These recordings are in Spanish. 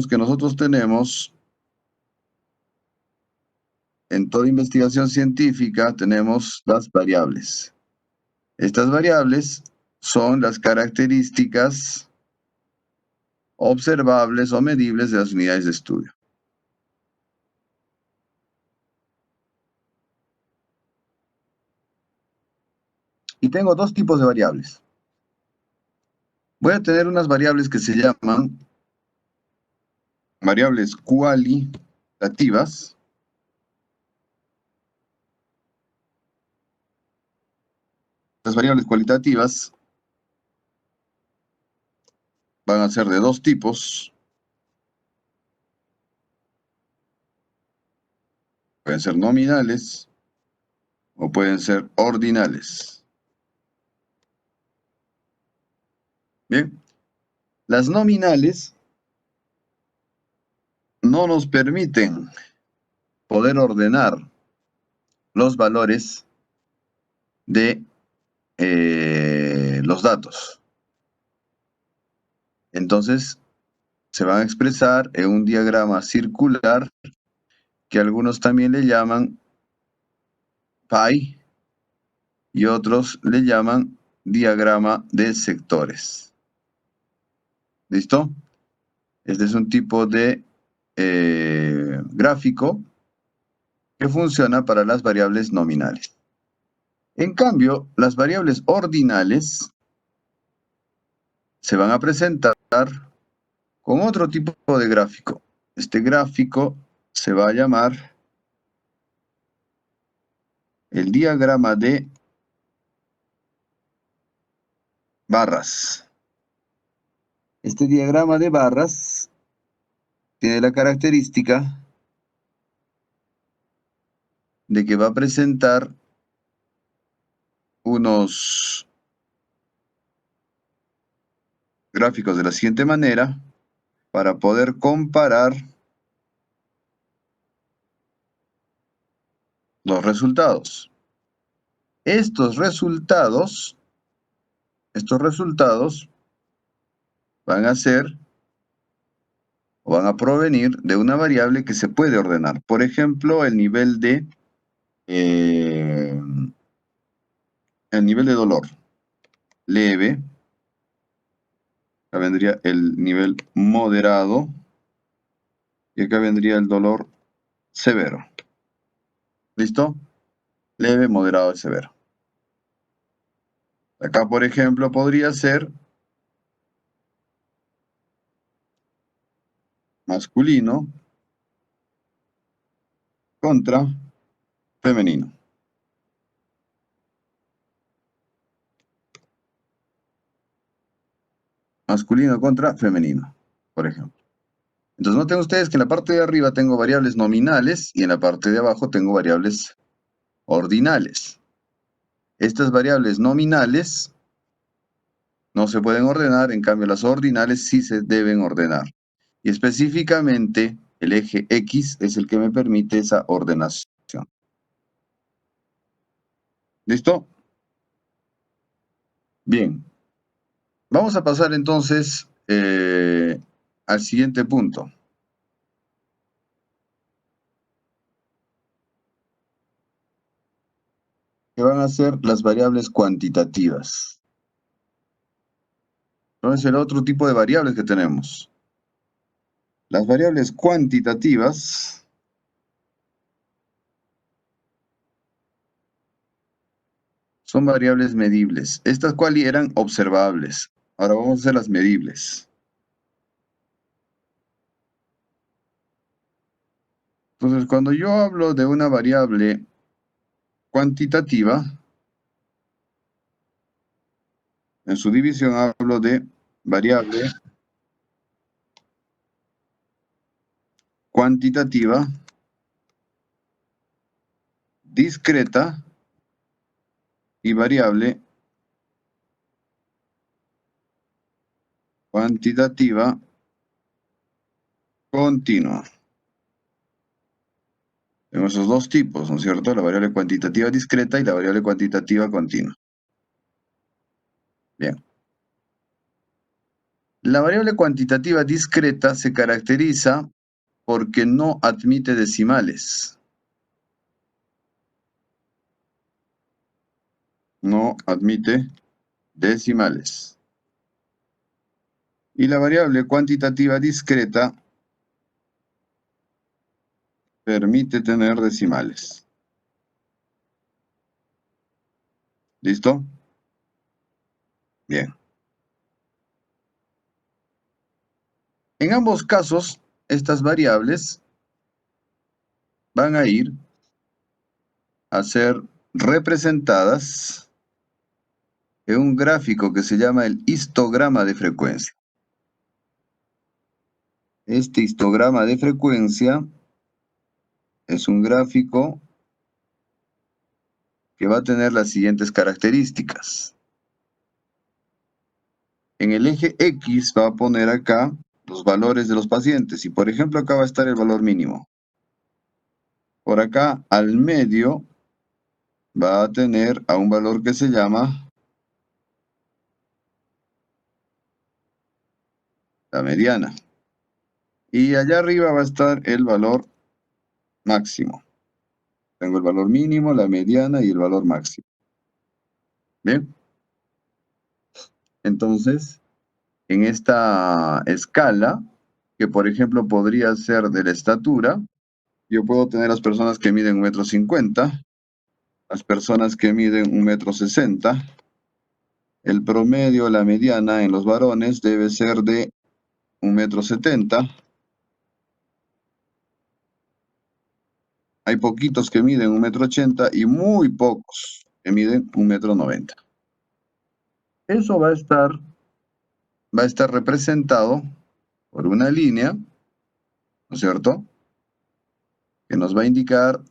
Que nosotros tenemos, en toda investigación científica, tenemos las variables. Estas variables son las características observables o medibles de las unidades de estudio. Y tengo dos tipos de variables. Voy a tener unas variables que se llaman variables cualitativas. Las variables cualitativas van a ser de dos tipos. Pueden ser nominales o pueden ser ordinales. Bien, las nominales no nos permiten poder ordenar los valores de los datos. Entonces, se van a expresar en un diagrama circular que algunos también le llaman pie y otros le llaman diagrama de sectores. ¿Listo? Este es un tipo de gráfico que funciona para las variables nominales. En cambio, las variables ordinales se van a presentar con otro tipo de gráfico. Este gráfico se va a llamar el diagrama de barras. Este diagrama de barras tiene la característica de que va a presentar unos gráficos de la siguiente manera para poder comparar los resultados. Estos resultados van a ser o van a provenir de una variable que se puede ordenar. Por ejemplo, el nivel de dolor leve. Acá vendría el nivel moderado y acá vendría el dolor severo. ¿Listo? Leve, moderado y severo. Acá, por ejemplo, podría ser masculino contra femenino. Masculino contra femenino, por ejemplo. Entonces noten ustedes que en la parte de arriba tengo variables nominales y en la parte de abajo tengo variables ordinales. Estas variables nominales no se pueden ordenar, en cambio las ordinales sí se deben ordenar. Y específicamente el eje X es el que me permite esa ordenación. ¿Listo? Bien. Vamos a pasar entonces al siguiente punto. Que van a ser las variables cuantitativas. Entonces, el otro tipo de variables que tenemos. Las variables cuantitativas son variables medibles. Estas cuales eran observables. Ahora vamos a hacer las medibles. Entonces, cuando yo hablo de una variable cuantitativa, en su división hablo de variable cuantitativa discreta y variable cuantitativa continua. Tenemos esos dos tipos, ¿no es cierto? La variable cuantitativa discreta y la variable cuantitativa continua. Bien. La variable cuantitativa discreta se caracteriza porque no admite decimales. No admite decimales. Y la variable cuantitativa discreta permite tener decimales. ¿Listo? Bien. En ambos casos, estas variables van a ir a ser representadas en un gráfico que se llama el histograma de frecuencia. Este histograma de frecuencia es un gráfico que va a tener las siguientes características. En el eje X va a poner acá los valores de los pacientes y por ejemplo acá va a estar el valor mínimo. Por acá al medio va a tener a un valor que se llama la mediana. Y allá arriba va a estar el valor máximo. Tengo el valor mínimo, la mediana y el valor máximo. Bien. Entonces, en esta escala, que por ejemplo podría ser de la estatura, yo puedo tener las personas que miden 1,50 m, las personas que miden 1,60 m. El promedio, la mediana en los varones debe ser de 1,70 m. Hay poquitos que miden 1,80 m y muy pocos que miden 1,90 m. Eso va a estar representado por una línea, ¿no es cierto?, que nos va a indicar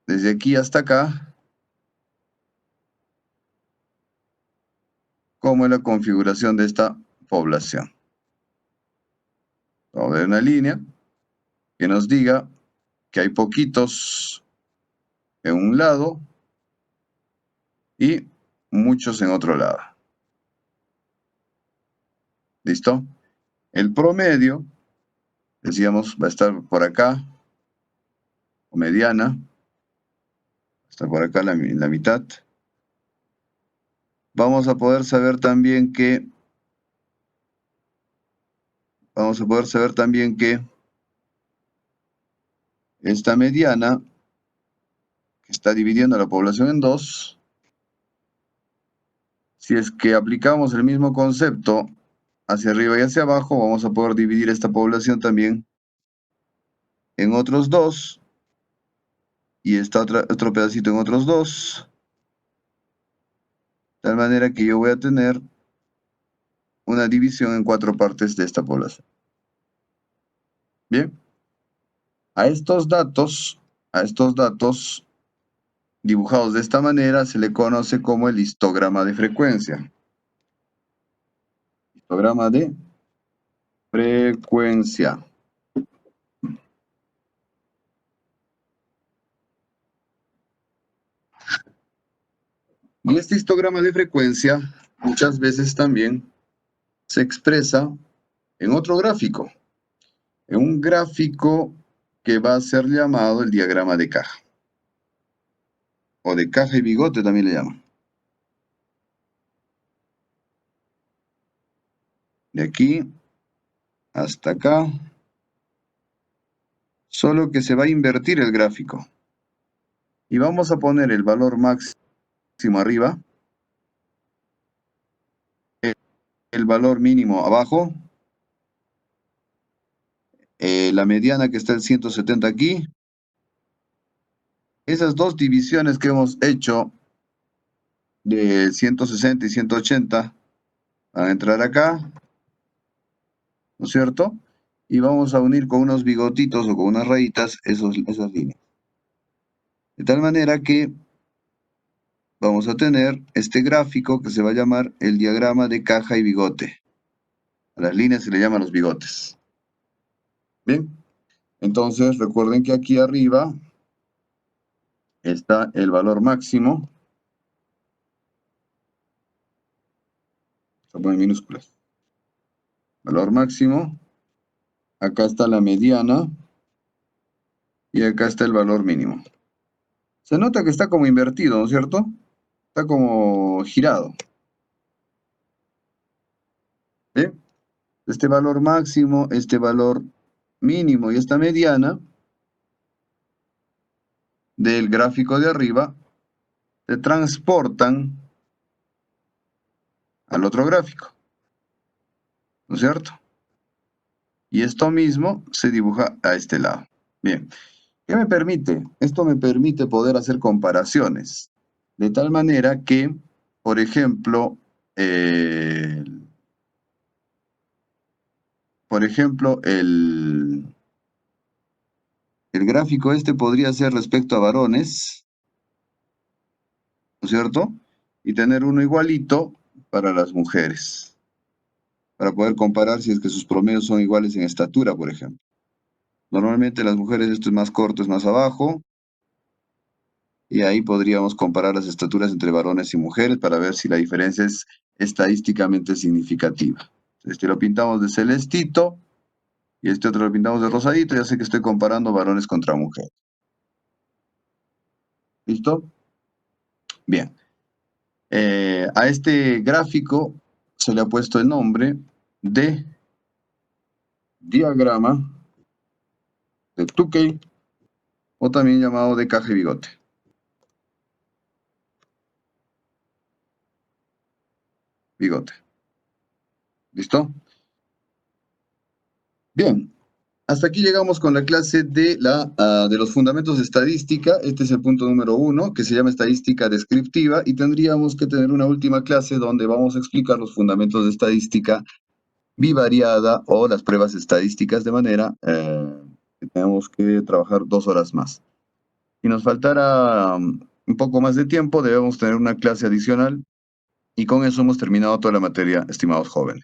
desde aquí hasta acá cómo es la configuración de esta población. Vamos a ver una línea que nos diga que hay poquitos en un lado y muchos en otro lado. ¿Listo? El promedio, decíamos, va a estar por acá, o mediana, está por acá en la mitad. Vamos a poder saber también que esta mediana, que está dividiendo a la población en dos, si es que aplicamos el mismo concepto hacia arriba y hacia abajo, vamos a poder dividir esta población también en otros dos, y otro pedacito en otros dos, de tal manera que yo voy a tener una división en 4 partes de esta población. Bien, a estos datos dibujados de esta manera se le conoce como el histograma de frecuencia. Histograma de frecuencia. Y este histograma de frecuencia muchas veces también se expresa en otro gráfico, en un gráfico que va a ser llamado el diagrama de caja, o de caja y bigote también le llaman. De aquí hasta acá, solo que se va a invertir el gráfico. Y vamos a poner el valor máximo arriba, el valor mínimo abajo, la mediana que está en 170 aquí. Esas dos divisiones que hemos hecho de 160 y 180 van a entrar acá, ¿no es cierto? Y vamos a unir con unos bigotitos o con unas rayitas esas líneas. De tal manera que vamos a tener este gráfico que se va a llamar el diagrama de caja y bigote. A las líneas se le llaman los bigotes. Bien, entonces recuerden que aquí arriba está el valor máximo. Se pone en minúsculas. valor máximo, acá está la mediana y acá está el valor mínimo. Se nota que está como invertido, ¿no es cierto? Está como girado. ¿Ve? Este valor máximo, este valor mínimo y esta mediana del gráfico de arriba se transportan al otro gráfico, ¿no es cierto? Y esto mismo se dibuja a este lado. Bien, ¿qué me permite? Esto me permite poder hacer comparaciones, de tal manera que, por ejemplo, el gráfico este podría ser respecto a varones, ¿no es cierto? Y tener uno igualito para las mujeres, para poder comparar si es que sus promedios son iguales en estatura, por ejemplo. Normalmente las mujeres esto es más corto, es más abajo, y ahí podríamos comparar las estaturas entre varones y mujeres para ver si la diferencia es estadísticamente significativa. Este lo pintamos de celestito y este otro lo pintamos de rosadito, ya sé que estoy comparando varones contra mujeres. ¿Listo? Bien. A este gráfico se le ha puesto el nombre de diagrama de Tukey o también llamado de caja-bigote. Bigote. ¿Listo? Bien. Hasta aquí llegamos con la clase de los fundamentos de estadística. Este es el punto número 1, que se llama estadística descriptiva, y tendríamos que tener una última clase donde vamos a explicar los fundamentos de estadística bivariada o las pruebas estadísticas, de manera que tenemos que trabajar 2 horas más. Si nos faltara un poco más de tiempo, debemos tener una clase adicional, y con eso hemos terminado toda la materia, estimados jóvenes.